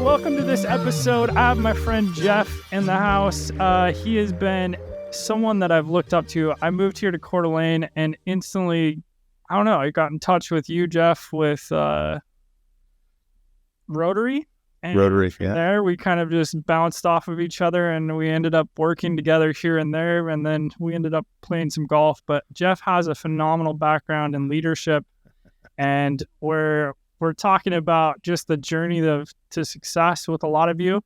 welcome to this episode. I have my friend Jeff in the house. He has been someone that I've looked up to. I moved here to Coeur d'Alene and instantly, I got in touch with you, Jeff, with Rotary. And Rotary, yeah. there we kind of just bounced off of each other and we ended up working together here and there, and then we ended up playing some golf. But Jeff has a phenomenal background in leadership, and we're talking about just the journey to success with a lot of you.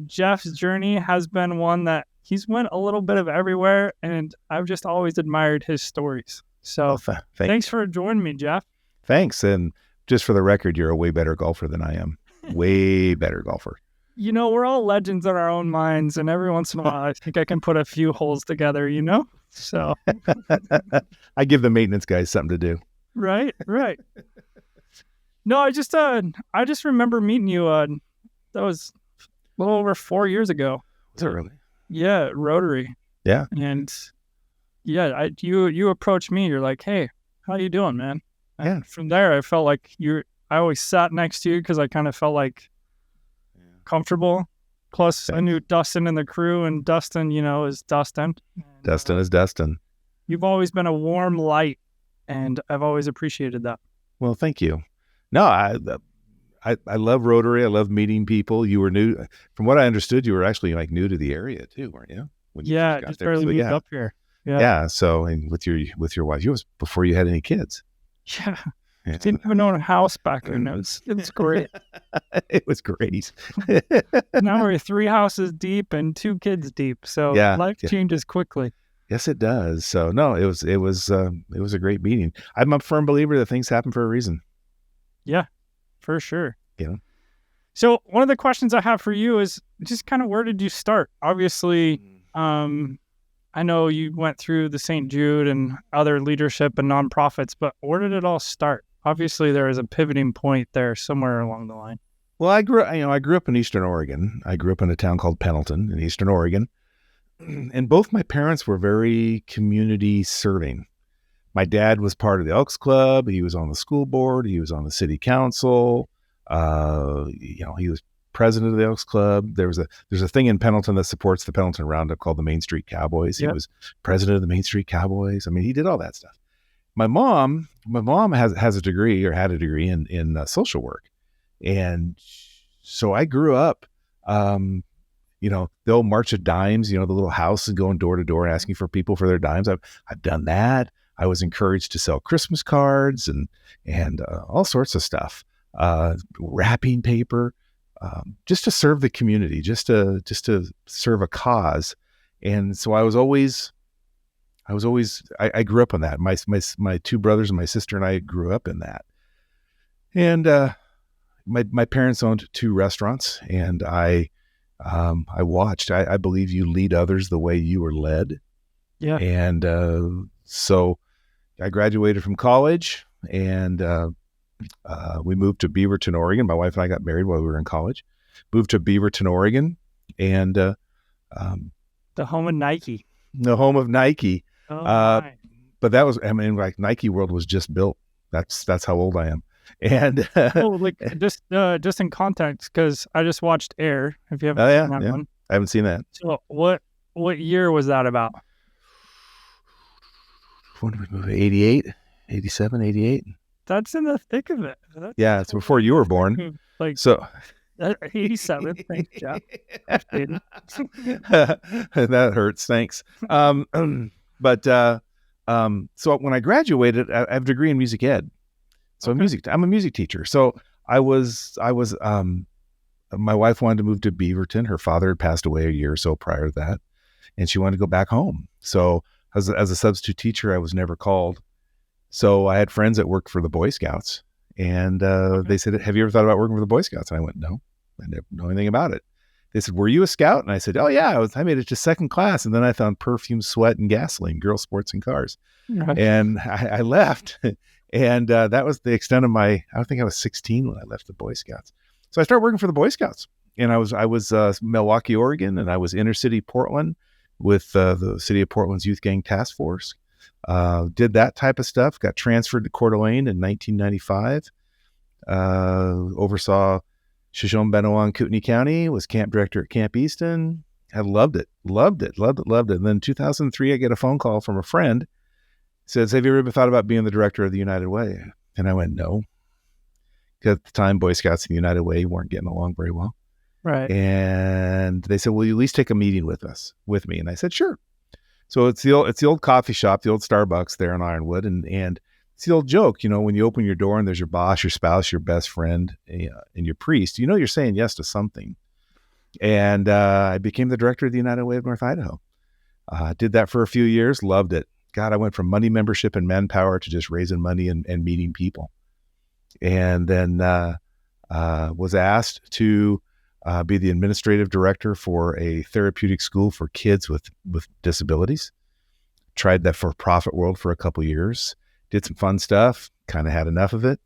Jeff's journey has been one that he's went a little bit of everywhere, and I've just always admired his stories. So thanks for joining me, Jeff. Thanks. And just for the record, you're a way better golfer than I am. Way better golfer. You know, we're all legends in our own minds, and every once in a while, I think I can put a few holes together, So I give the maintenance guys something to do. Right. No, I just remember meeting you. That was a little over 4 years ago. Was it really? Yeah, Rotary. Yeah. And yeah, you approached me. You're like, "Hey, how you doing, man?" And yeah. From there, I felt like I always sat next to you because I kind of felt like comfortable. Plus, I knew Dustin and the crew, and Dustin, is Dustin. Dustin is Dustin. You've always been a warm light, and I've always appreciated that. Well, thank you. No, I love Rotary. I love meeting people. You were new. From what I understood, you were actually like new to the area too, weren't you? Just barely moved up here. Yeah. So, and with your wife, it was before you had any kids. Yeah. Didn't even own a house back then. It was great. It was great. Now we're 3 houses deep and 2 kids deep. So life changes quickly. Yes, it does. So no, it was a great meeting. I'm a firm believer that things happen for a reason. Yeah, for sure. Yeah. So one of the questions I have for you is just kind of, where did you start? Obviously, I know you went through the St. Jude and other leadership and nonprofits, but where did it all start? Obviously, there is a pivoting point there somewhere along the line. Well, I grew up in Eastern Oregon. I grew up in a town called Pendleton in Eastern Oregon, and both my parents were very community serving. My dad was part of the Elks Club. He was on the school board. He was on the city council. He was president of the Elks Club. There's a thing in Pendleton that supports the Pendleton Roundup called the Main Street Cowboys. He was president of the Main Street Cowboys. I mean, he did all that stuff. My mom has a degree, or had a degree in social work, and so I grew up. The old March of Dimes. The little house and going door to door asking for people for their dimes. I've done that. I was encouraged to sell Christmas cards and all sorts of stuff, wrapping paper. Just to serve the community, just to serve a cause. And so I grew up on that. My 2 brothers and my sister and I grew up in that. And my parents owned 2 restaurants, and I watched. I believe you lead others the way you were led. Yeah. And so I graduated from college, and we moved to Beaverton, Oregon. My wife and I got married while we were in college. Moved to Beaverton, Oregon, and the home of Nike. The home of Nike. Oh, but that was, like Nike World was just built. That's how old I am. And just in context, because I just watched Air. If you haven't seen that one, I haven't seen that. So what year was that about? When did we move? 88, 87, 88. That's in the thick of it. It's before you were born. 87. Thanks, Jeff. That hurts. Thanks. So when I graduated, I have a degree in music ed. So I'm a music teacher. So I was my wife wanted to move to Beaverton. Her father had passed away a year or so prior to that, and she wanted to go back home. So as a substitute teacher, I was never called. So I had friends that worked for the Boy Scouts, and they said, "Have you ever thought about working for the Boy Scouts?" And I went, "No, I never know anything about it." They said, "Were you a scout?" And I said, "Oh yeah, I made it to second class." And then I found perfume, sweat, and gasoline, girls, sports, and cars. Right. And I left. And that was the extent of I think I was 16 when I left the Boy Scouts. So I started working for the Boy Scouts, and I was Milwaukee, Oregon, and I was inner city Portland with the City of Portland's Youth Gang Task Force. Did that type of stuff. Got transferred to Coeur d'Alene in 1995. Oversaw Shoshone-Benawang, Kootenai County, was camp director at Camp Easton. I loved it. And then in 2003, I get a phone call from a friend. Says, have you ever thought about being the director of the United Way? And I went, no. Because at the time, Boy Scouts and the United Way weren't getting along very well. Right. And they said, will you at least take a meeting with me? And I said, sure. So it's the old coffee shop, the old Starbucks there in Ironwood. And it's the old joke, when you open your door and there's your boss, your spouse, your best friend, and your priest, you're saying yes to something. And I became the director of the United Way of North Idaho. Did that for a few years, loved it. God, I went from money membership and manpower to just raising money and meeting people. And then was asked to be the administrative director for a therapeutic school for kids with disabilities. Tried that for-profit world for a couple years. Did some fun stuff. Kind of had enough of it.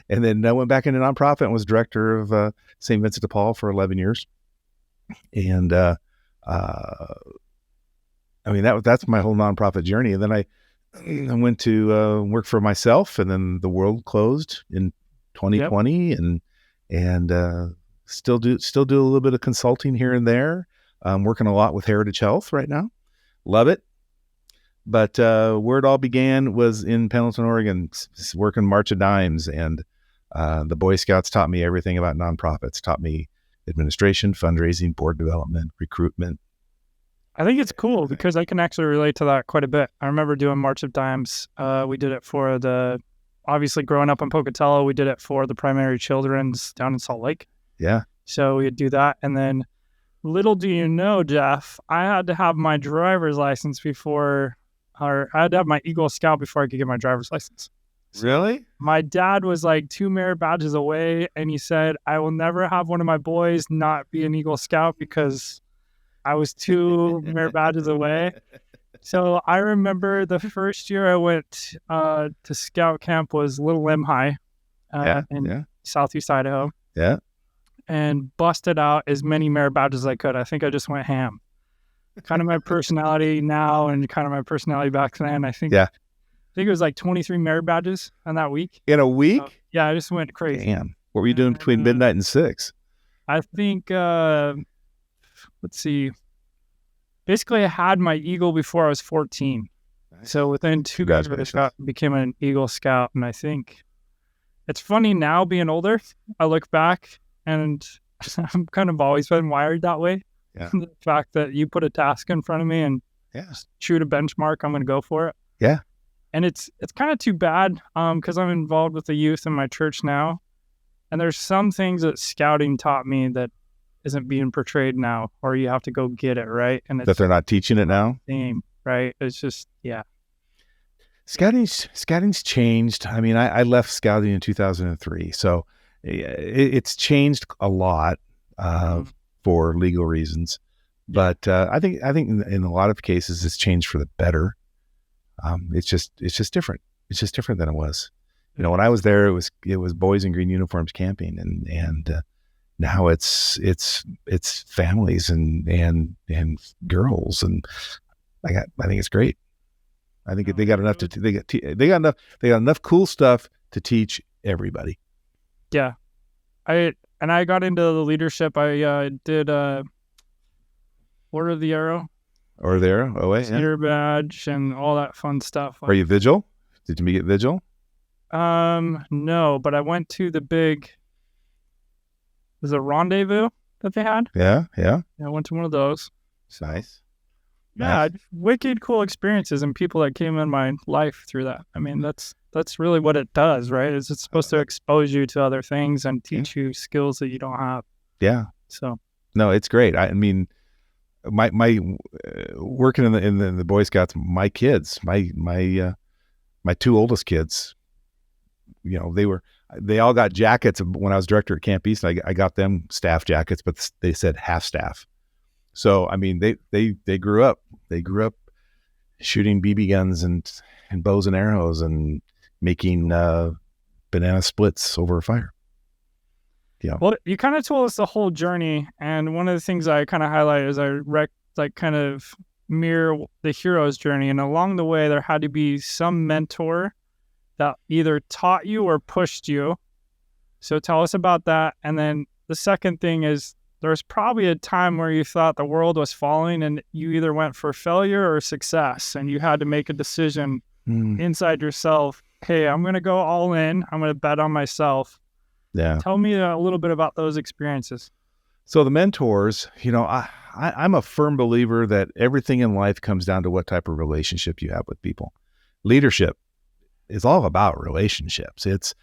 And then I went back into nonprofit and was director of St. Vincent de Paul for 11 years. And that's my whole nonprofit journey. And then I went to work for myself, and then the world closed in 2020. Yep. And still do a little bit of consulting here and there. I'm working a lot with Heritage Health right now. Love it. But where it all began was in Pendleton, Oregon, working March of Dimes. And the Boy Scouts taught me everything about nonprofits, taught me administration, fundraising, board development, recruitment. I think it's cool because I can actually relate to that quite a bit. I remember doing March of Dimes. We did it for obviously growing up in Pocatello, we did it for the Primary Children's down in Salt Lake. Yeah. So we'd do that. And then little do you know, Jeff, I had to have my driver's license I had to have my Eagle Scout before I could get my driver's license. Really? My dad was like 2 merit badges away, and he said, I will never have one of my boys not be an Eagle Scout because I was 2 merit badges away. So I remember the first year I went to scout camp was Little Lemhi in Southeast Idaho. Yeah. And busted out as many merit badges as I could. I think I just went ham. Kind of my personality now and kind of my personality back then. I think it was like 23 merit badges on that week. In a week? Yeah, I just went crazy. Damn. What were you doing between midnight and 6? I think, let's see. Basically, I had my Eagle before I was 14. Nice. So within 2 years, I became an Eagle Scout. And I think it's funny now being older. I look back and I'm kind of always been wired that way. Yeah. The fact that you put a task in front of me and shoot a benchmark, I'm going to go for it. Yeah. And it's kind of too bad because I'm involved with the youth in my church now. And there's some things that scouting taught me that isn't being portrayed now, or you have to go get it, right? And that they're not teaching it now? Same, right? It's just, Scouting's changed. I mean, I left scouting in 2003. So it's changed a lot. For legal reasons, but I think in a lot of cases it's changed for the better. It's just different. It's just different than it was. When I was there, it was boys in green uniforms camping, and now it's families and girls, and I think it's great. I think they got enough they got enough cool stuff to teach everybody. Yeah, I got into the leadership. I did Order of the Arrow. Order of the Arrow? Oh, wait. Cedar badge and all that fun stuff. Are you Vigil? Did you get Vigil? No, but I went to the big, was it Rendezvous that they had? Yeah. I went to one of those. Nice. Yeah, wicked cool experiences and people that came in my life through that. I mean, that's really what it does, right? It's supposed to expose you to other things and teach you skills that you don't have. Yeah. So. No, it's great. I mean, my working in the Boy Scouts, my kids, my 2 oldest kids, they all got jackets. When I was director at Camp East, I got them staff jackets, but they said half staff. So, I mean, they grew up shooting BB guns and bows and arrows and making banana splits over a fire. Yeah. Well, you kind of told us the whole journey, and one of the things I kind of highlight is kind of mirror the hero's journey, and along the way there had to be some mentor that either taught you or pushed you So tell us about that. And then the second thing is, there's probably a time where you thought the world was falling and you either went for failure or success, and you had to make a decision inside yourself. Hey, I'm going to go all in. I'm going to bet on myself. Yeah. Tell me a little bit about those experiences. So the mentors, I'm a firm believer that everything in life comes down to what type of relationship you have with people. Leadership is all about relationships. It's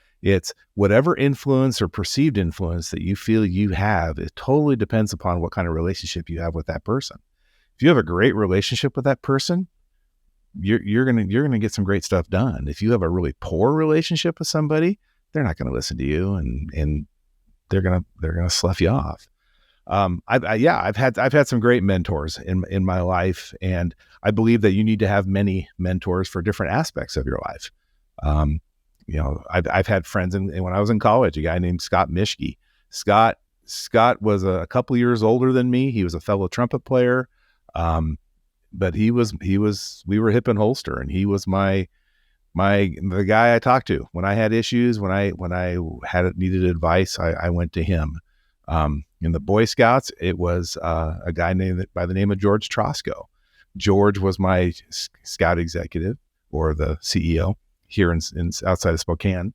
whatever influence or perceived influence that you feel you have. It totally depends upon what kind of relationship you have with that person. If you have a great relationship with that person, you're gonna get some great stuff done. If you have a really poor relationship with somebody, they're not going to listen to you, and they're gonna slough you off. I've had some great mentors in my life, and I believe that you need to have many mentors for different aspects of your life. I've had friends, and when I was in college, a guy named Scott Mischke. Scott was a couple years older than me. He was a fellow trumpet player, but we were hip and holster, and he was the guy I talked to when I had issues, when I needed advice. I went to him. In the Boy Scouts, it was a guy by the name of George Trosco. George was my scout executive, or the CEO here in outside of Spokane.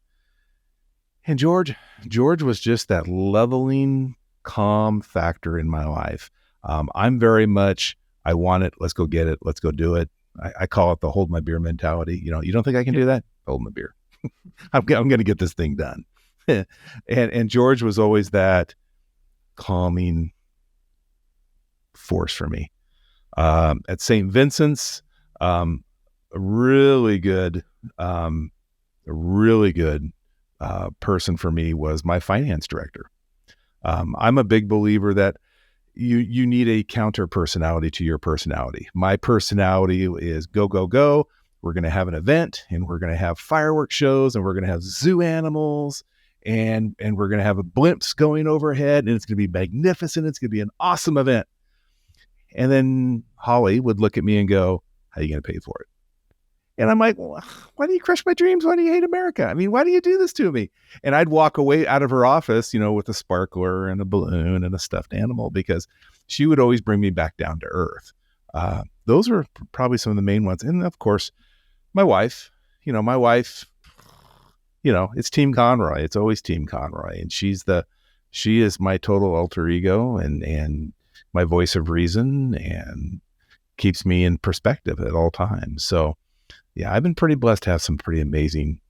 And George was just that leveling, calm factor in my life. I'm very much, I want it, let's go get it, let's go do it. I call it the hold my beer mentality. You don't think I can do that? Hold my beer. I'm going to get this thing done. and George was always that calming force for me. At St. Vincent's, a really good person for me was my finance director. I'm a big believer that you need a counter personality to your personality. My personality is go, go, go. We're going to have an event, and we're going to have fireworks shows, and we're going to have zoo animals, and we're going to have blimps going overhead, and it's going to be magnificent. It's going to be an awesome event. And then Holly would look at me and go, how are you going to pay for it? And I'm like, well, why do you crush my dreams? Why do you hate America? I mean, why do you do this to me? And I'd walk away out of her office, with a sparkler and a balloon and a stuffed animal, because she would always bring me back down to earth. Those were probably some of the main ones. And of course, my wife, it's Team Conroy. It's always Team Conroy. And she is my total alter ego and my voice of reason, and keeps me in perspective at all times. So yeah, I've been pretty blessed to have some pretty amazing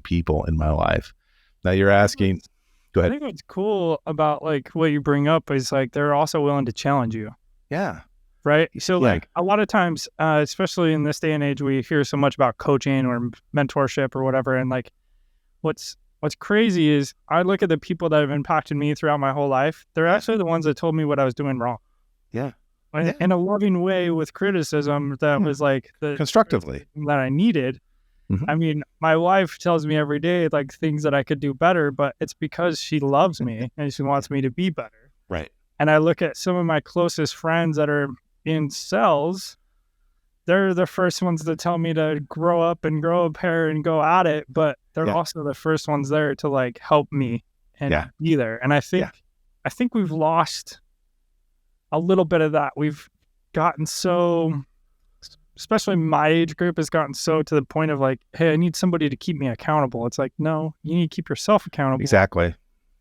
people in my life. Now you're asking, go ahead. I think what's cool about what you bring up is they're also willing to challenge you. Yeah. Right. So a lot of times, especially in this day and age, we hear so much about coaching or mentorship or whatever. And what's crazy is I look at the people that have impacted me throughout my whole life. They're actually the ones that told me what I was doing wrong. Yeah. In a loving way, with criticism that was the constructively that I needed. Mm-hmm. I mean, my wife tells me every day things that I could do better, but it's because she loves me and she wants me to be better. Right. And I look at some of my closest friends that are in cells. They're the first ones to tell me to grow up and grow a pair and go at it, but they're also the first ones there to help me and be there. And I think we've lost a little bit of that. We've gotten so, especially my age group has gotten so to the point of hey, I need somebody to keep me accountable. It's no, you need to keep yourself accountable. Exactly.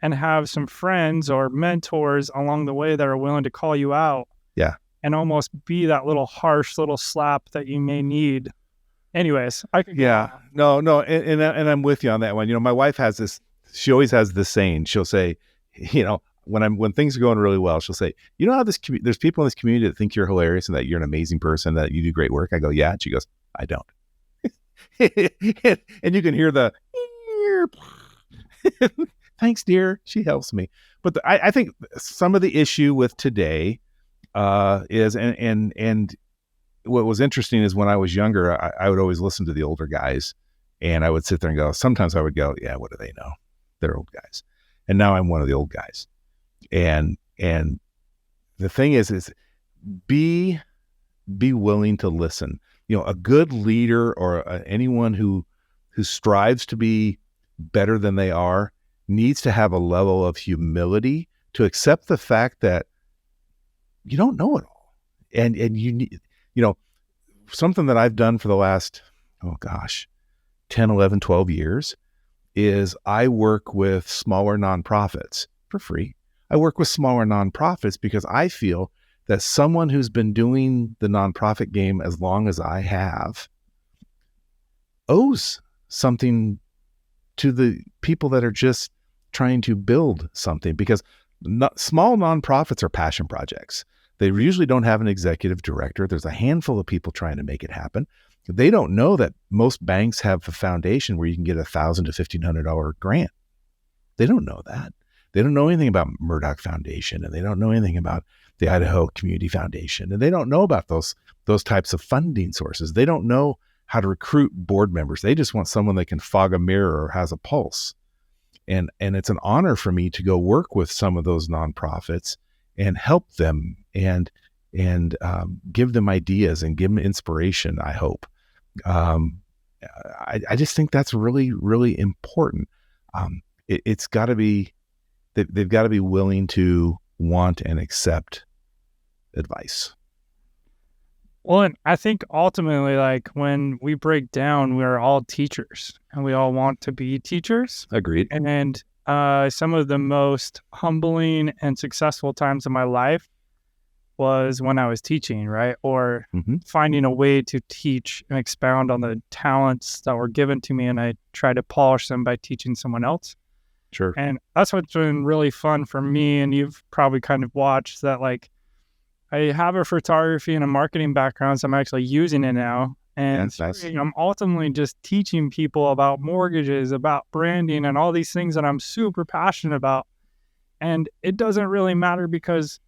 And have some friends or mentors along the way that are willing to call you out. Yeah. And almost be that little harsh little slap that you may need. Anyways, I could no, and I'm with you on that one. My wife has this. She always has this saying. She'll say, when things are going really well, she'll say, how there's people in this community that think you're hilarious and that you're an amazing person, that you do great work. I go, yeah. And she goes, I don't. And you can hear the thanks, dear. She helps me. But I think some of the issue with today is, and what was interesting is when I was younger, I would always listen to the older guys, and I would sit there and go, sometimes I would go, yeah, what do they know? They're old guys. And now I'm one of the old guys. And the thing is be willing to listen. A good leader or anyone who strives to be better than they are needs to have a level of humility to accept the fact that you don't know it all. And you need, something that I've done for the last, 10, 11, 12 years is I work with smaller nonprofits for free. I work with smaller nonprofits because I feel that someone who's been doing the nonprofit game as long as I have owes something to the people that are just trying to build something, because small nonprofits are passion projects. They usually don't have an executive director. There's a handful of people trying to make it happen. They don't know that most banks have a foundation where you can get $1,000 to $1,500 grant. They don't know that. They don't know anything about Murdoch Foundation, and they don't know anything about the Idaho Community Foundation, and they don't know about those types of funding sources. They don't know how to recruit board members. They just want someone that can fog a mirror or has a pulse. And it's an honor for me to go work with some of those nonprofits and help them and give them ideas and give them inspiration, I hope. I just think that's really, really important. It's got to be, they've got to be willing to want and accept advice. Well, and I think ultimately, like, when we break down, we're all teachers and we all want to be teachers. Agreed. And some of the most humbling and successful times of my life was when I was teaching, right? Or finding a way to teach and expound on the talents that were given to me, and I try to polish them by teaching someone else. Sure. And that's what's been really fun for me, and you've probably kind of watched that, like, I have a photography and a marketing background, so I'm actually using it now. And nice. I'm ultimately just teaching people about mortgages, about branding, and all these things that I'm super passionate about. And it doesn't really matter because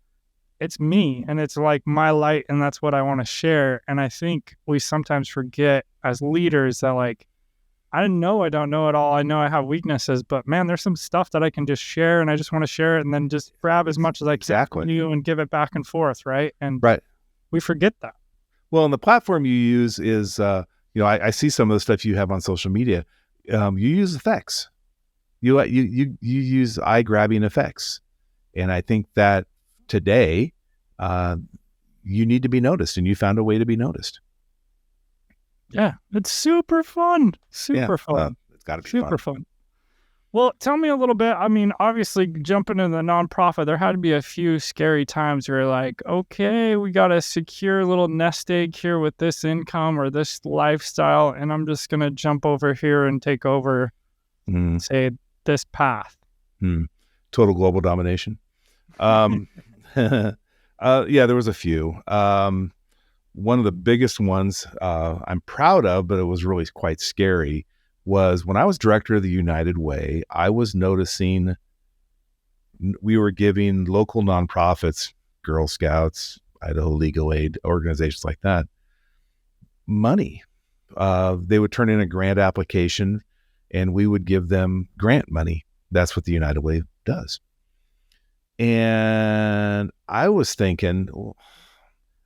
it's me and it's like my light, and that's what I want to share. And I think we sometimes forget as leaders that, like, I don't know it all. I know I have weaknesses, but man, there's some stuff that I can just share, and I just want to share it and then just grab as much as I can from you and give it back and forth, right? And we forget that. Well, and the platform you use is, I see some of the stuff you have on social media. You use effects. You use eye-grabbing effects. And I think that today, you need to be noticed, and you found a way to be noticed. Yeah, it's super fun. Fun. It's got to be super fun. Well, tell me a little bit. I mean, obviously, jumping into the nonprofit, there had to be a few scary times where you're like, okay, we got a secure little nest egg here with this income or this lifestyle, and I'm just going to jump over here and take over, say, this path. Total global domination. Yeah, there was a few. One of the biggest ones I'm proud of, but it was really quite scary, was when I was director of the United Way, I was noticing we were giving local nonprofits, Girl Scouts, Idaho Legal Aid, organizations like that, money. They would turn in a grant application and we would give them grant money. That's what the United Way does. And I was thinking,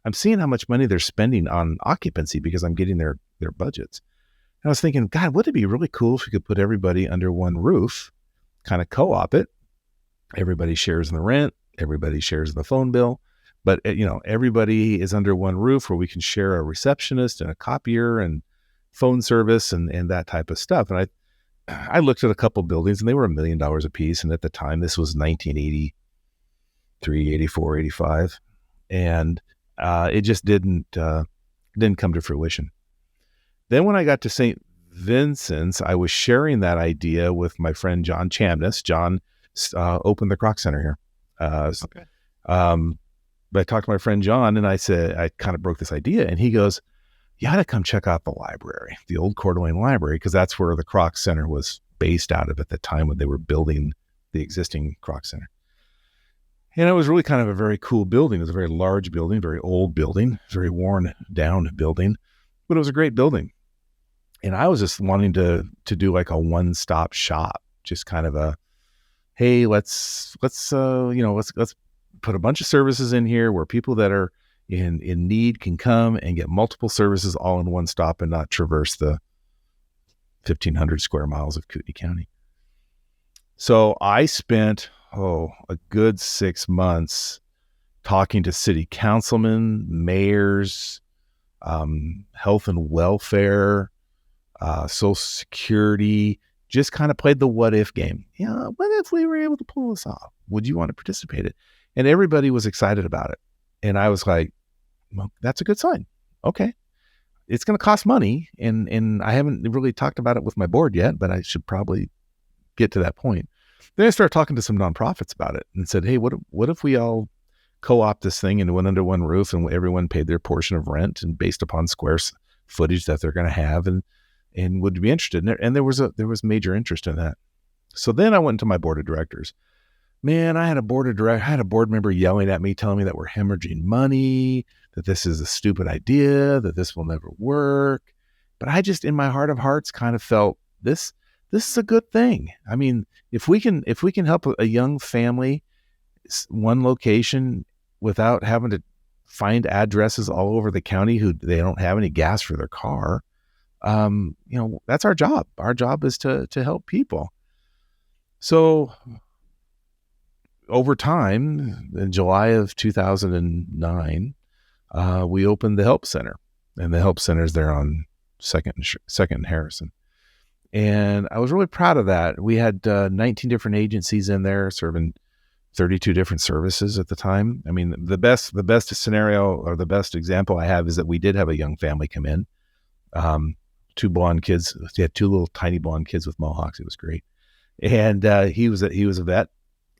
I'm seeing how much money they're spending on occupancy because I'm getting their budgets. And I was thinking, God, wouldn't it be really cool if we could put everybody under one roof, kind of co-op it. Everybody shares in the rent, everybody shares in the phone bill, but everybody is under one roof where we can share a receptionist and a copier and phone service and that type of stuff. And I looked at a couple buildings and they were $1 million a piece. And at the time, this was 1983, 84, 85. And it just didn't come to fruition. Then when I got to St. Vincent's, I was sharing that idea with my friend John Chamness. John opened the Kroc Center here. Okay. But I talked to my friend John and I said, I kind of broke this idea, and he goes, you ought to come check out the library, the old Coeur d'Alene Library, because that's where the Kroc Center was based out of at the time when they were building the existing Kroc Center. And it was really kind of a very cool building. It was a very large building, very old building, very worn down building, but it was a great building. And I was just wanting to do like a one-stop shop, just kind of a, hey, let's put a bunch of services in here where people that are in need can come and get multiple services all in one stop and not traverse the 1,500 square miles of Kootenai County. So I spent, a good 6 months talking to city councilmen, mayors, health and welfare, Social Security, just kind of played the what if game. Yeah, what if we were able to pull this off? Would you want to participate in it? And everybody was excited about it. And I was like, well, that's a good sign. Okay. It's going to cost money. And I haven't really talked about it with my board yet, but I should probably get to that point. Then I started talking to some nonprofits about it and said, hey, what if we all co-opt this thing and went under one roof and everyone paid their portion of rent and based upon square footage that they're going to have and would be interested in it. And there was major interest in that. So then I went into my board of directors. Man, I had a board member yelling at me, telling me that we're hemorrhaging money, that this is a stupid idea, that this will never work. But I just, in my heart of hearts, kind of felt this is a good thing. I mean, if we can help a young family, one location, without having to find addresses all over the county who they don't have any gas for their car, that's our job. Our job is to help people. So over time, in July of 2009, we opened the Help Center, and the Help Center is there on Second and Harrison. And I was really proud of that. We had 19 different agencies in there serving 32 different services at the time. I mean, the best scenario or the best example I have is that we did have a young family come in, 2 blonde kids. They had 2 little tiny blonde kids with mohawks. It was great. And he was a vet,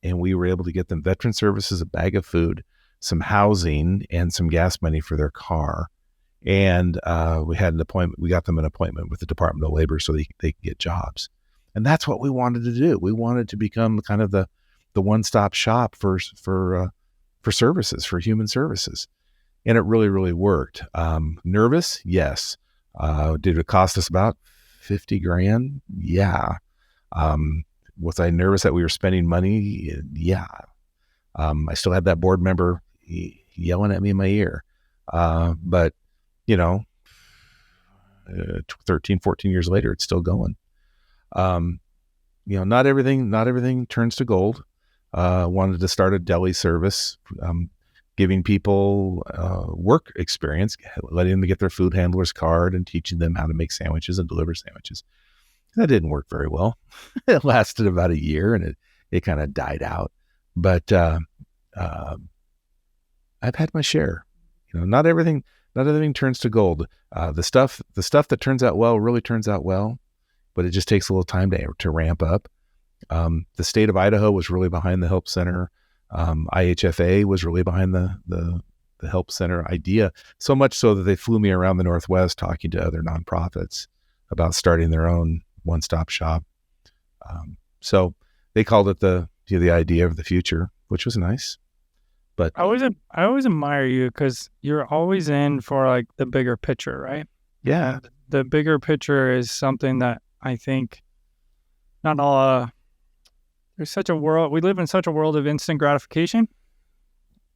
and we were able to get them veteran services, a bag of food, some housing, and some gas money for their car. And we had an appointment. We got them an appointment with the Department of Labor so they could get jobs. And that's what we wanted to do. We wanted to become kind of the one-stop shop for services, for human services. And it really, really worked. Nervous? Yes. Did it cost us about $50,000? Yeah. Was I nervous that we were spending money? Yeah. I still had that board member yelling at me in my ear. But 13, 14 years later, it's still going. Not everything turns to gold. Wanted to start a deli service, giving people work experience, letting them get their food handler's card and teaching them how to make sandwiches and deliver sandwiches. That didn't work very well. It lasted about a year and it kind of died out. But I've had my share. Not everything turns to gold. The stuff that turns out well really turns out well, but it just takes a little time to ramp up. The state of Idaho was really behind the Help Center. IHFA was really behind the Help Center idea, so much so that they flew me around the Northwest talking to other nonprofits about starting their own one-stop shop. So they called it the idea of the future, which was nice. But I always admire you because you're always in for like the bigger picture, right? Yeah. The bigger picture is something that I think not all. There's such a world. We live in such a world of instant gratification.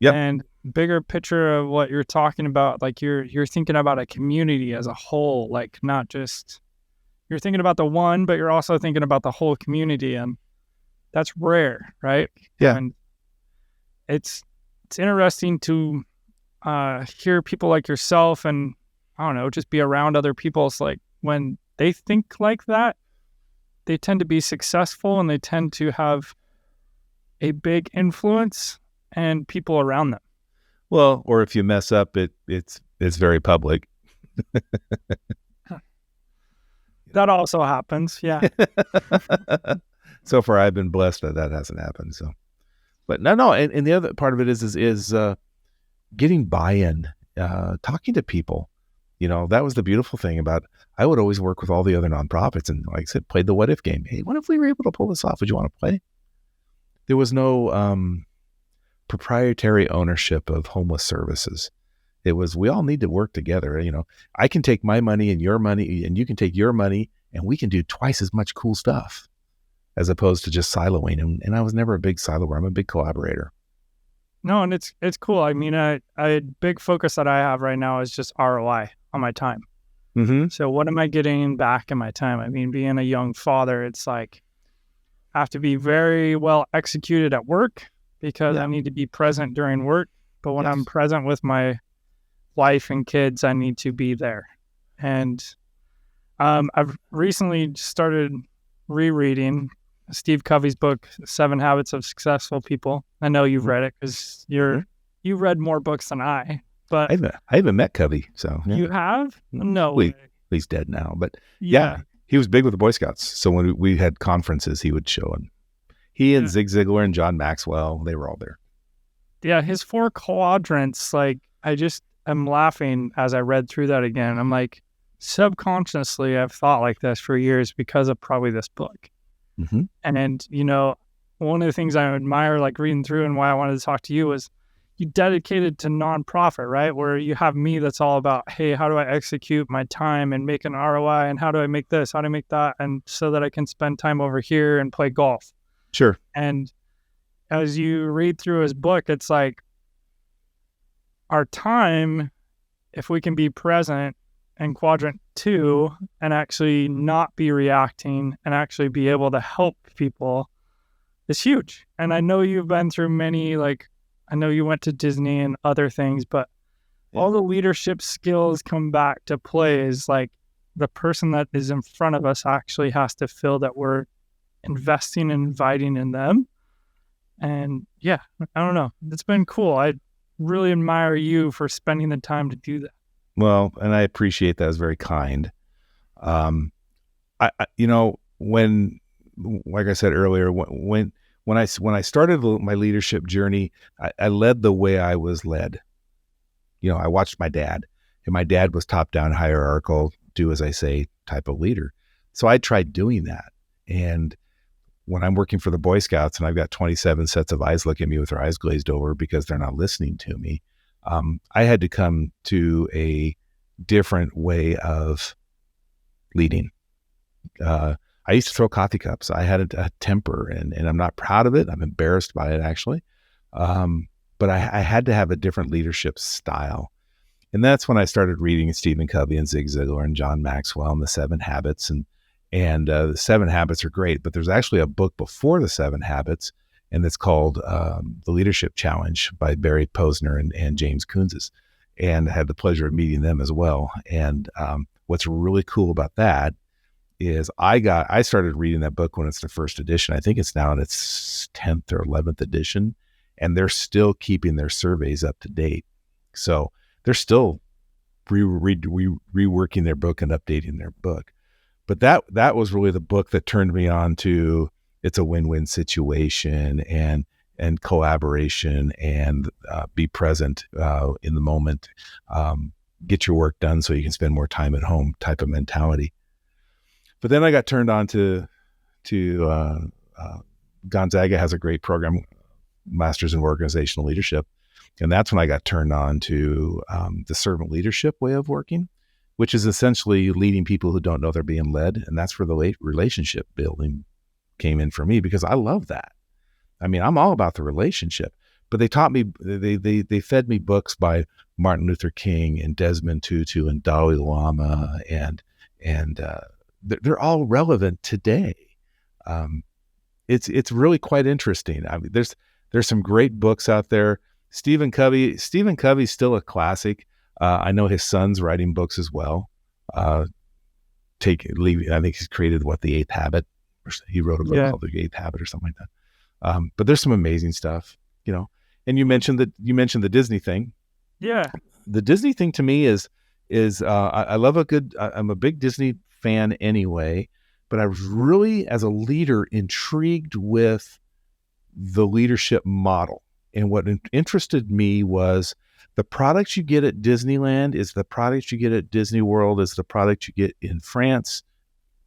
Yep. And bigger picture of what you're talking about, like you're thinking about a community as a whole, like not just you're thinking about the one, but you're also thinking about the whole community, and that's rare, right? Yeah. And it's interesting to hear people like yourself and I don't know, just be around other people. It's like when they think like that, they tend to be successful and they tend to have a big influence and people around them. Well, or if you mess up, it's very public. That also happens. Yeah. So far, I've been blessed that hasn't happened. So, but no. And the other part of it is getting buy-in, talking to people. That was the beautiful thing about, I would always work with all the other nonprofits and, like I said, played the what if game. Hey, what if we were able to pull this off? Would you want to play? There was no proprietary ownership of homeless services. It was, we all need to work together. I can take my money and your money, and you can take your money, and we can do twice as much cool stuff as opposed to just siloing. And I was never a big siloer. I'm a big collaborator. No, and it's cool. I mean, a big focus that I have right now is just ROI on my time. Mm-hmm. So what am I getting back in my time? I mean, being a young father, it's like have to be very well executed at work because Yeah. I need to be present during work. But when I'm Yes. present with my wife and kids, I need to be there. And I've recently started rereading Steve Covey's book, 7 Habits of Successful People. I know you've read it because you've read more books than I. But I haven't met Covey, so yeah. You have? No way. He's dead now, but Yeah. he was big with the Boy Scouts. So when we had conferences, he would show them. He and Zig Ziglar and John Maxwell, they were all there. Yeah, his 4 quadrants, like, I'm laughing as I read through that again. I'm like, subconsciously, I've thought like this for years because of probably this book. Mm-hmm. And, one of the things I admire, like reading through and why I wanted to talk to you was you dedicated to nonprofit, right? Where you have me that's all about, hey, how do I execute my time and make an ROI? And how do I make this? How do I make that? And so that I can spend time over here and play golf. Sure. And as you read through his book, it's like our time, if we can be present in quadrant 2 and actually not be reacting and actually be able to help people, is huge. And I know you've been through many, like, I know you went to Disney and other things, but all the leadership skills come back to play is like the person that is in front of us actually has to feel that we're investing and inviting in them. And yeah, I don't know. It's been cool. I really admire you for spending the time to do that. Well, and I appreciate that. It's very kind. When, like I said earlier, when I started my leadership journey, I led the way I was led. I watched my dad, and my dad was top-down, hierarchical, do as I say type of leader. So I tried doing that. And when I'm working for the Boy Scouts and I've got 27 sets of eyes looking at me with their eyes glazed over because they're not listening to me, I had to come to a different way of leading. I used to throw coffee cups. I had a temper, and I'm not proud of it. I'm embarrassed by it, actually. But I had to have a different leadership style. And that's when I started reading Stephen Covey and Zig Ziglar and John Maxwell and the 7 Habits. And the 7 Habits are great, but there's actually a book before the 7 Habits, and it's called The Leadership Challenge by Barry Posner and James Kunzes. And I had the pleasure of meeting them as well. And what's really cool about that is I started reading that book when it's the first edition. I think it's now in its 10th or 11th edition, and they're still keeping their surveys up to date. So they're still reworking their book and updating their book. But that was really the book that turned me on to it's a win-win situation and collaboration and be present in the moment, get your work done so you can spend more time at home type of mentality. But then I got turned on to Gonzaga has a great program, Masters in Organizational Leadership. And that's when I got turned on to the servant leadership way of working, which is essentially leading people who don't know they're being led. And that's where the relationship building came in for me, because I love that. I mean, I'm all about the relationship. But they taught me, they fed me books by Martin Luther King and Desmond Tutu and Dalai Lama, and they're all relevant today. It's really quite interesting. I mean, there's some great books out there. Stephen Covey's still a classic. I know his son's writing books as well. I think he's created The Eighth Habit. He wrote a book called The Eighth Habit or something like that. But there's some amazing stuff, And you mentioned the Disney thing. Yeah. The Disney thing to me is I love I'm a big Disney fan anyway, but I was really, as a leader, intrigued with the leadership model. And what interested me was the products you get at Disneyland is the products you get at Disney World is the product you get in France,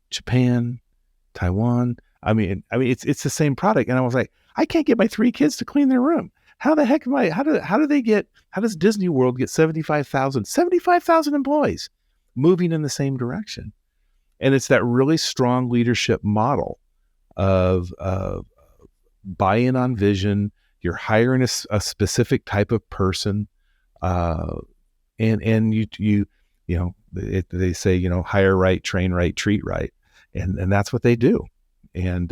Japan, Taiwan. I mean, it's the same product. And I was like, I can't get my 3 kids to clean their room. How the heck how does Disney World get 75,000 employees moving in the same direction? And it's that really strong leadership model of buy-in on vision. You're hiring a specific type of person, and they say, hire right, train right, treat right, and that's what they do. And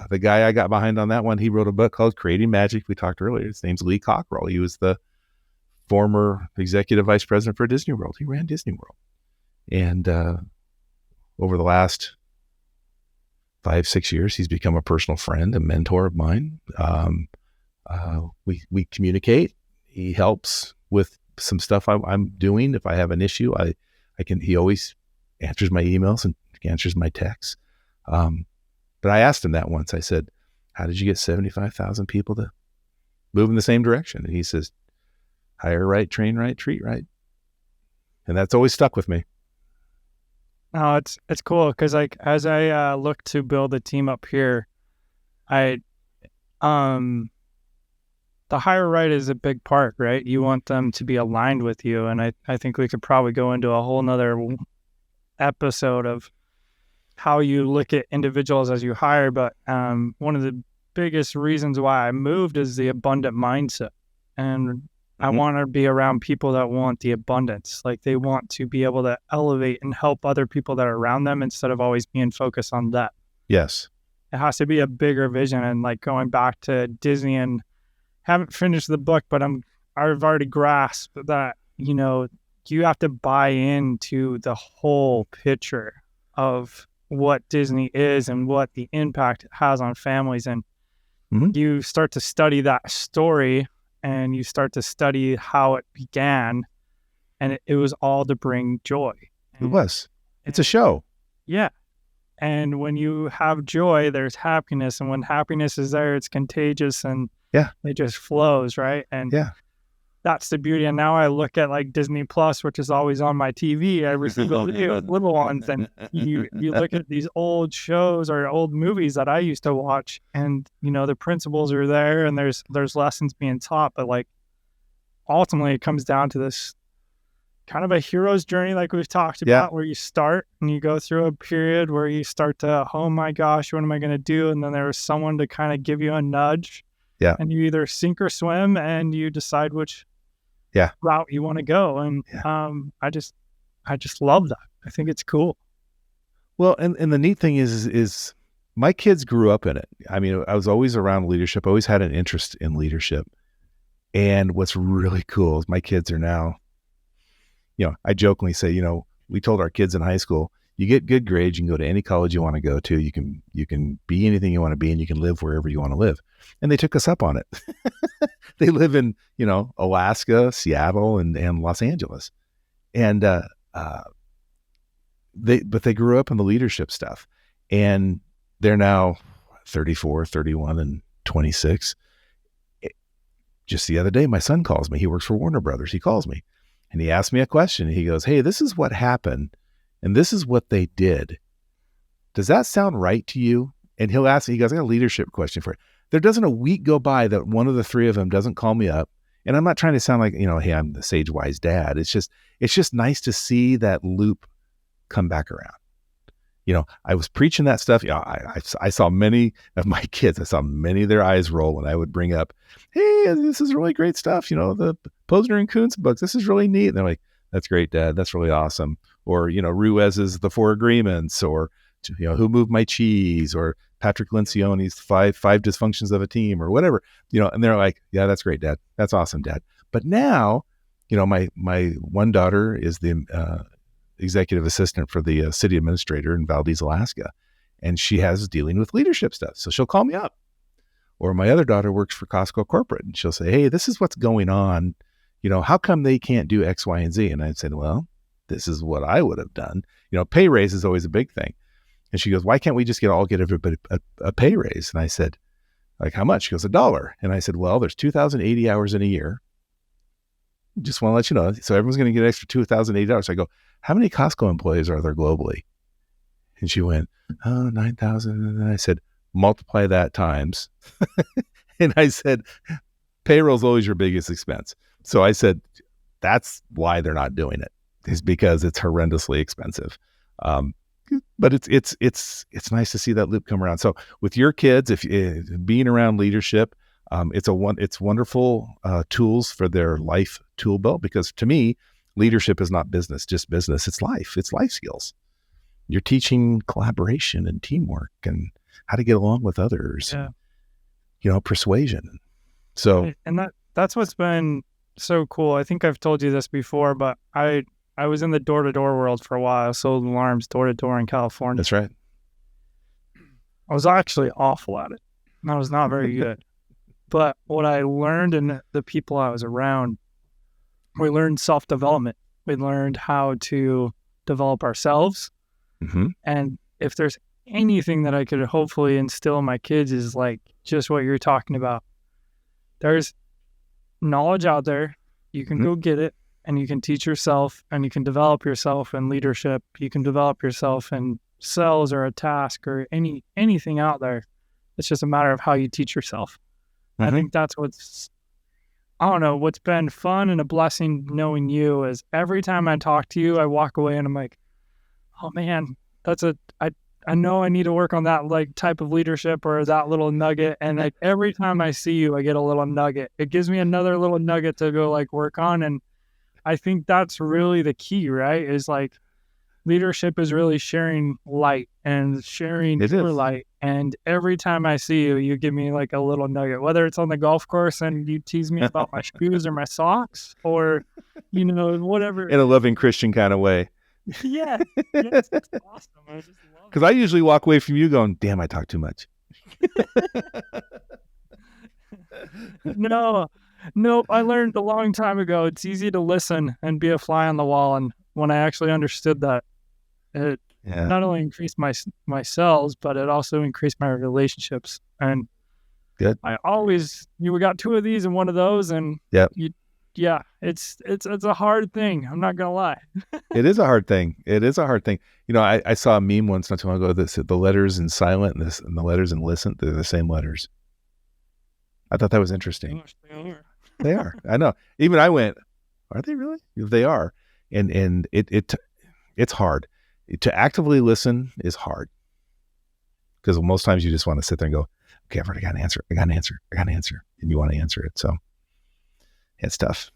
The guy I got behind on that one, he wrote a book called Creating Magic. We talked earlier. His name's Lee Cockrell. He was the former executive vice president for Disney World. He ran Disney World. And over the last 5-6 years, he's become a personal friend, a mentor of mine. We communicate. He helps with some stuff I'm doing. If I have an issue, he always answers my emails and answers my texts. But I asked him that once. I said, how did you get 75,000 people to move in the same direction? And he says, hire right, train right, treat right. And that's always stuck with me. No, it's cool because like as I look to build a team up here, the hire right is a big part, right? You want them to be aligned with you, and I think we could probably go into a whole nother episode of how you look at individuals as you hire. But one of the biggest reasons why I moved is the abundant mindset, and I want to be around people that want the abundance. Like they want to be able to elevate and help other people that are around them instead of always being focused on that. Yes. It has to be a bigger vision. And like going back to Disney, and haven't finished the book, but I've already grasped that, you have to buy into the whole picture of what Disney is and what the impact it has on families. And you start to study that story, and you start to study how it began, and it was all to bring joy. It was. It's a show. Yeah. And when you have joy, there's happiness. And when happiness is there, it's contagious, and it just flows, right? And that's the beauty. And now I look at like Disney Plus, which is always on my TV every single day with little ones. And you look at these old shows or old movies that I used to watch, and the principles are there, and there's lessons being taught. But like ultimately, it comes down to this kind of a hero's journey, like we've talked about, where you start and you go through a period where you start to, oh my gosh, what am I going to do? And then there was someone to kind of give you a nudge. Yeah. And you either sink or swim, and you decide which route you want to go. And I just love that. I think it's cool. Well, and the neat thing is my kids grew up in it. I mean, I was always around leadership. I always had an interest in leadership. And what's really cool is my kids are now, I jokingly say, we told our kids in high school, you get good grades, you can go to any college you want to go to. You can be anything you want to be, and you can live wherever you want to live. And they took us up on it. They live in, Alaska, Seattle, and Los Angeles. And they grew up in the leadership stuff. And they're now 34, 31, and 26. Just the other day, my son calls me. He works for Warner Brothers. He calls me. And he asked me a question. He goes, hey, this is what happened, and this is what they did. Does that sound right to you? And he goes, I got a leadership question for you. There doesn't a week go by that one of the three of them doesn't call me up. And I'm not trying to sound like, hey, I'm the sage wise dad. It's just nice to see that loop come back around. I was preaching that stuff. I saw many of my kids. I saw many of their eyes roll when I would bring up, hey, this is really great stuff. The Posner and Kuntz books. This is really neat. And they're like, that's great, Dad. That's really awesome. Or, Ruiz's The Four Agreements, or, Who Moved My Cheese, or Patrick Lencioni's five Dysfunctions of a Team, or whatever, and they're like, yeah, that's great, Dad. That's awesome, Dad. But now, my one daughter is the executive assistant for the city administrator in Valdez, Alaska. And she has dealing with leadership stuff. So she'll call me up. Or my other daughter works for Costco Corporate, and she'll say, hey, this is what's going on. How come they can't do X, Y, and Z? And I said, well, this is what I would have done. Pay raise is always a big thing. And she goes, why can't we just get everybody a pay raise? And I said, like, how much? She goes, $1. And I said, well, there's 2,080 hours in a year. Just want to let you know. So everyone's going to get an extra $2,080. I go, how many Costco employees are there globally? And she went, 9,000. And I said, multiply that times. And I said, payroll's always your biggest expense. So I said, that's why they're not doing it, is because it's horrendously expensive. But it's nice to see that loop come around. So with your kids, if being around leadership, it's wonderful tools for their life tool belt, because to me, leadership is not just business. It's life skills. You're teaching collaboration and teamwork, and how to get along with others, Yeah. Persuasion. So, And that's what's been so cool. I think I've told you this before, but I was in the door-to-door world for a while. I sold alarms door-to-door in California. that's right. I was actually awful at it. I was not very good. But what I learned in the people I was around, we learned self-development. We learned how to develop ourselves. Mm-hmm. And if there's anything that I could hopefully instill in my kids is like just what you're talking about. There's knowledge out there. You can go get it, and you can teach yourself, and you can develop yourself in leadership. You can develop yourself in sales or a task or anything out there. It's just a matter of how you teach yourself. I think that's what's been fun and a blessing knowing you is every time I talk to you, I walk away and I'm like, oh man, I know I need to work on that like type of leadership or that little nugget. And like every time I see you, I get a little nugget. It gives me another little nugget to go like work on. And I think that's really the key, right? Is like leadership is really sharing light and sharing your light. And every time I see you, you give me like a little nugget, whether it's on the golf course and you tease me about my shoes or my socks or, whatever. In a loving Christian kind of way. Yeah. Yes, that's awesome. I just love it. Because I usually walk away from you going, damn, I talk too much. Nope. I learned a long time ago, it's easy to listen and be a fly on the wall. And when I actually understood that, it not only increased my sales, but it also increased my relationships. And good. We got two of these and one of those, and it's a hard thing. I'm not gonna lie. It is a hard thing. I saw a meme once not too long ago that said the letters in silent and the letters in listen, they're the same letters. I thought that was interesting. Gosh, they are. They are. I know. Even I went, are they really? They are. And it's hard. To actively listen is hard. Because most times you just want to sit there and go, okay, I got an answer. And you want to answer it. So it's tough.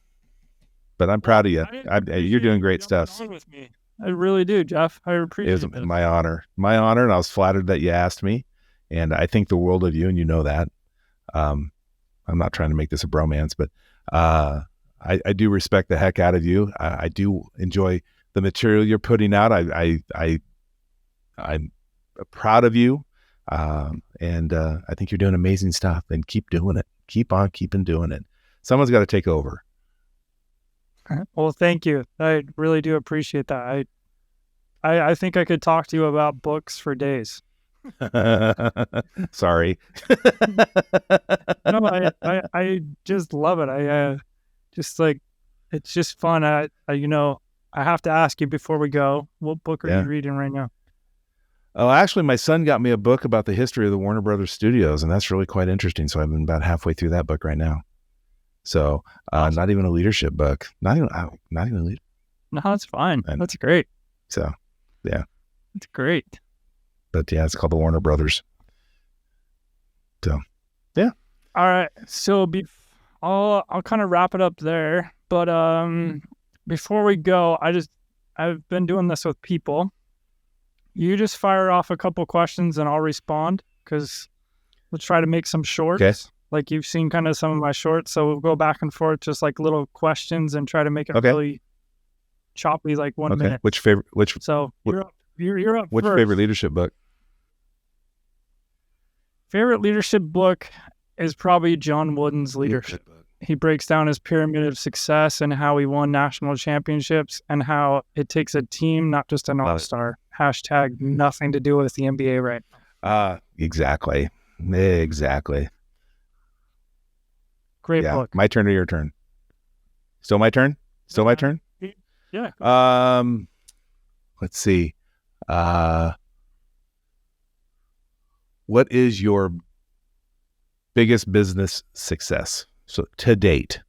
But I'm proud of you. You're doing great stuff. With me. I really do, Jeff. I appreciate it. It was my honor. And I was flattered that you asked me. And I think the world of you, and you know that. I'm not trying to make this a bromance, but I do respect the heck out of you. I do enjoy the material you're putting out. I'm proud of you. And I think you're doing amazing stuff, and keep doing it. Keep on keeping doing it. Someone's got to take over. Well, thank you. I really do appreciate that. I think I could talk to you about books for days. Sorry. No, I just love it. It's just fun. I have to ask you before we go, what book are you reading right now? Oh, actually, my son got me a book about the history of the Warner Brothers Studios, and that's really quite interesting. So I've been about halfway through that book right now. So not even a leadership book. Not even a leader. No, that's fine. That's great. So, yeah. That's great. But yeah, it's called the Warner Brothers. So, yeah. All right. So I'll kind of wrap it up there. But before we go, I've been doing this with people. You just fire off a couple questions and I'll respond, because we'll try to make some shorts. Okay. Like you've seen kind of some of my shorts. So we'll go back and forth, just like little questions, and try to make it really choppy, like 1 minute. So you're up What's first. your favorite leadership book? Favorite leadership book is probably John Wooden's Leadership. He breaks down his pyramid of success and how he won national championships and how it takes a team, not just an all-star. # nothing to do with the NBA right now. Exactly. Great book. My turn or your turn? Still my turn? My turn? Yeah. Let's see. What is your biggest business success? So to date.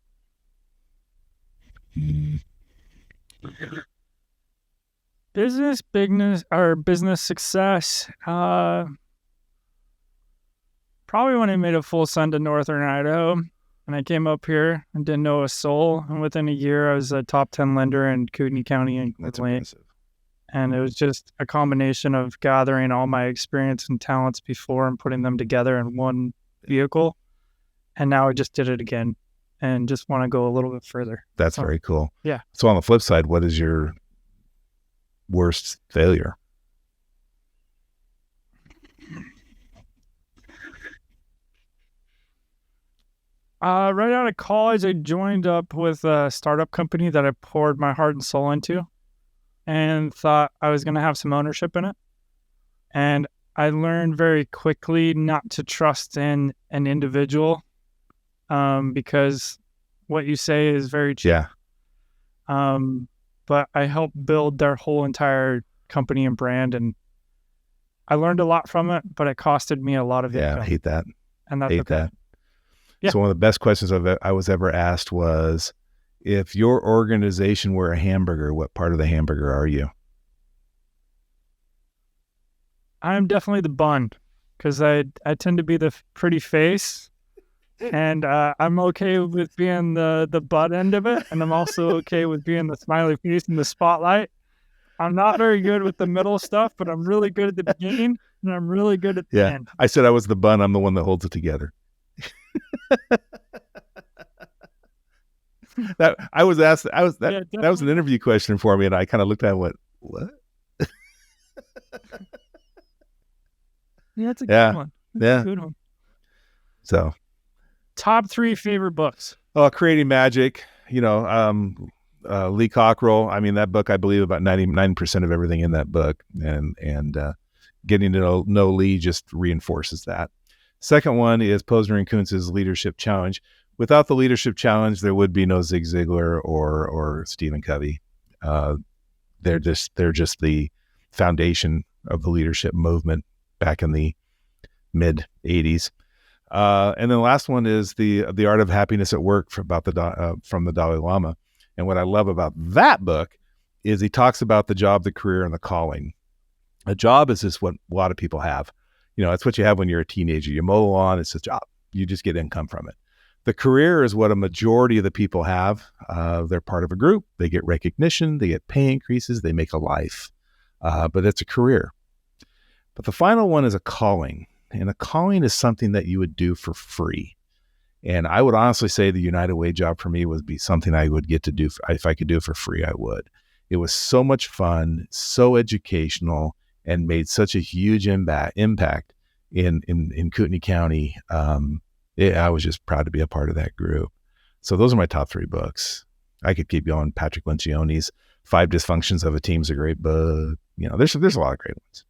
Business success. Probably when I made a full send to Northern Idaho, and I came up here and didn't know a soul. And within a year, I was a top 10 lender in Kootenai County and That's Lane. impressive. And it was just a combination of gathering all my experience and talents before and putting them together in one vehicle. And now I just did it again and just want to go a little bit further. That's very cool. Yeah. So on the flip side, what is your worst failure? Right out of college, I joined up with a startup company that I poured my heart and soul into and thought I was going to have some ownership in it. And I learned very quickly not to trust in an individual because what you say is very cheap. Yeah. But I helped build their whole entire company and brand, and I learned a lot from it, but it costed me a lot of income. I hate that. And that's hate okay. that. Yeah. So one of the best questions I was ever asked was, if your organization were a hamburger, what part of the hamburger are you? I'm definitely the bun because I tend to be the pretty face, and I'm okay with being the butt end of it, and I'm also okay with being the smiley face in the spotlight. I'm not very good with the middle stuff, but I'm really good at the beginning, and I'm really good at the end. I said I was the bun. I'm the one that holds it together. That was an interview question for me, and I kind of looked at it and went, what? Yeah, it's a good one. That's a good one. So, top 3 favorite books. Oh, Creating Magic. Lee Cockrell. I mean, that book, I believe about 99% of everything in that book, and getting to know Lee just reinforces that. Second one is Posner and Kuntz's Leadership Challenge. Without the Leadership Challenge, there would be no Zig Ziglar or Stephen Covey. They're just the foundation of the leadership movement back in the mid 80s. And then the last one is the Art of Happiness at Work from the Dalai Lama. And what I love about that book is he talks about the job, the career, and the calling. A job is just what a lot of people have. It's what you have when you're a teenager. You mow the lawn, it's a job. You just get income from it. The career is what a majority of the people have. They're part of a group. They get recognition. They get pay increases. They make a life. But it's a career. But the final one is a calling. And a calling is something that you would do for free. And I would honestly say the United Way job for me would be something I would get to do. If I could do it for free, I would. It was so much fun, so educational, and made such a huge impact in Kootenai County. I was just proud to be a part of that group. So those are my top 3 books. I could keep going. Patrick Lencioni's 5 Dysfunctions of a Team's a great book. There's a lot of great ones.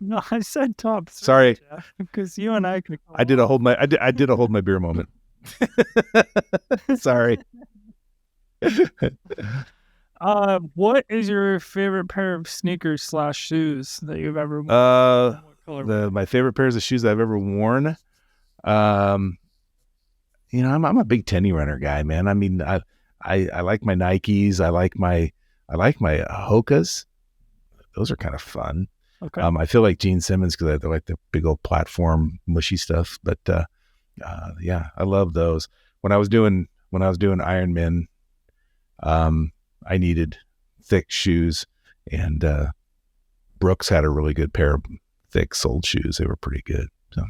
No, I said top 3. Sorry, because you and I could. I did a hold my beer moment. Sorry. What is your favorite pair of sneakers / shoes that you've ever worn? My favorite pairs of shoes I've ever worn. I'm a big tenny runner guy, man. I mean, I like my Nikes. I like my Hokas. Those are kind of fun. Okay. I feel like Gene Simmons because I like the big old platform mushy stuff. But I love those. When I was doing Ironman, I needed thick shoes, and Brooks had a really good pair of thick soled shoes. They were pretty good. So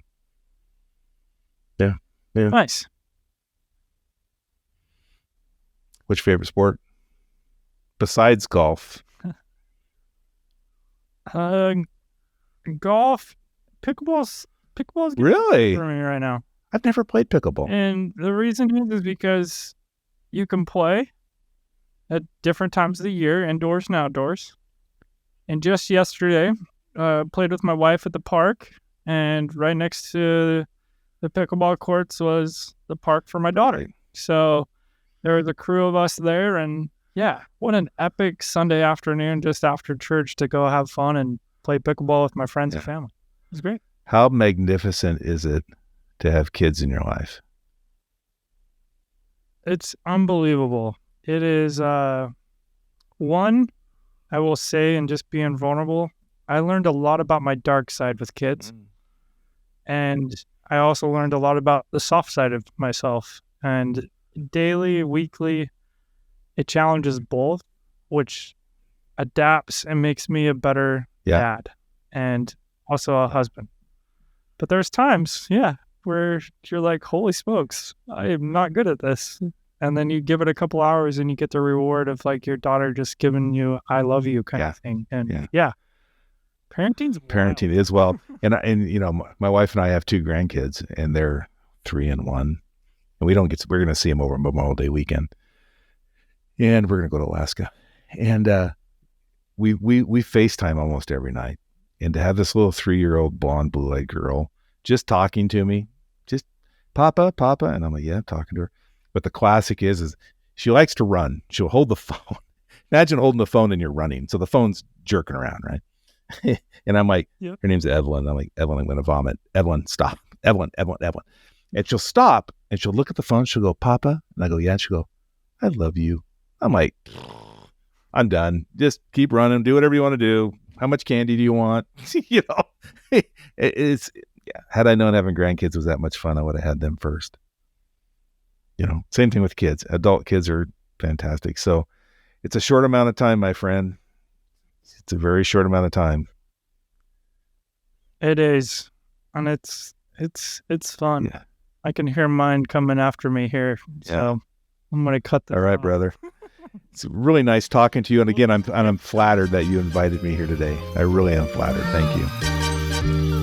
yeah. Nice. What's your favorite sport besides golf? Golf, pickleball's really for me right now. I've never played pickleball, and the reason is because you can play at different times of the year, indoors and outdoors. And just yesterday, played with my wife at the park, and right next to the pickleball courts was the park for my daughter. So there was a crew of us there, and yeah, what an epic Sunday afternoon just after church to go have fun and play pickleball with my friends and family. It was great. How magnificent is it to have kids in your life? It's unbelievable. It is, one, I will say, and just being vulnerable, I learned a lot about my dark side with kids. And I also learned a lot about the soft side of myself. And daily, weekly, it challenges both, which adapts and makes me a better dad and also a husband. But there's times, where you're like, holy smokes, I am not good at this. And then you give it a couple hours and you get the reward of like your daughter just giving you, I love you kind of thing. And parenting is wild. And you know, my wife and I have 2 grandkids, and they're 3 and 1. And we're going to see them over Memorial Day weekend. And we're going to go to Alaska. And we FaceTime almost every night. And to have this little 3-year-old blonde, blue-eyed girl just talking to me, just Papa. And I'm like, yeah, I'm talking to her. But the classic is she likes to run. She'll hold the phone. Imagine holding the phone and you're running. So the phone's jerking around, right? And I'm like, her name's Evelyn. I'm like, Evelyn, I'm going to vomit. Evelyn, stop. Evelyn. And she'll stop and she'll look at the phone. She'll go, Papa. And I go, yeah. And she'll go, I love you. I'm like, I'm done. Just keep running. Do whatever you want to do. How much candy do you want? You know, had I known having grandkids was that much fun, I would have had them first. You know, same thing with kids. Adult kids are fantastic. So it's a short amount of time, my friend. It's a very short amount of time. It is. And it's fun. Yeah. I can hear mine coming after me here. So I'm going to cut this All right, off. brother. It's really nice talking to you. And again, I'm flattered that you invited me here today. I really am flattered. Thank you.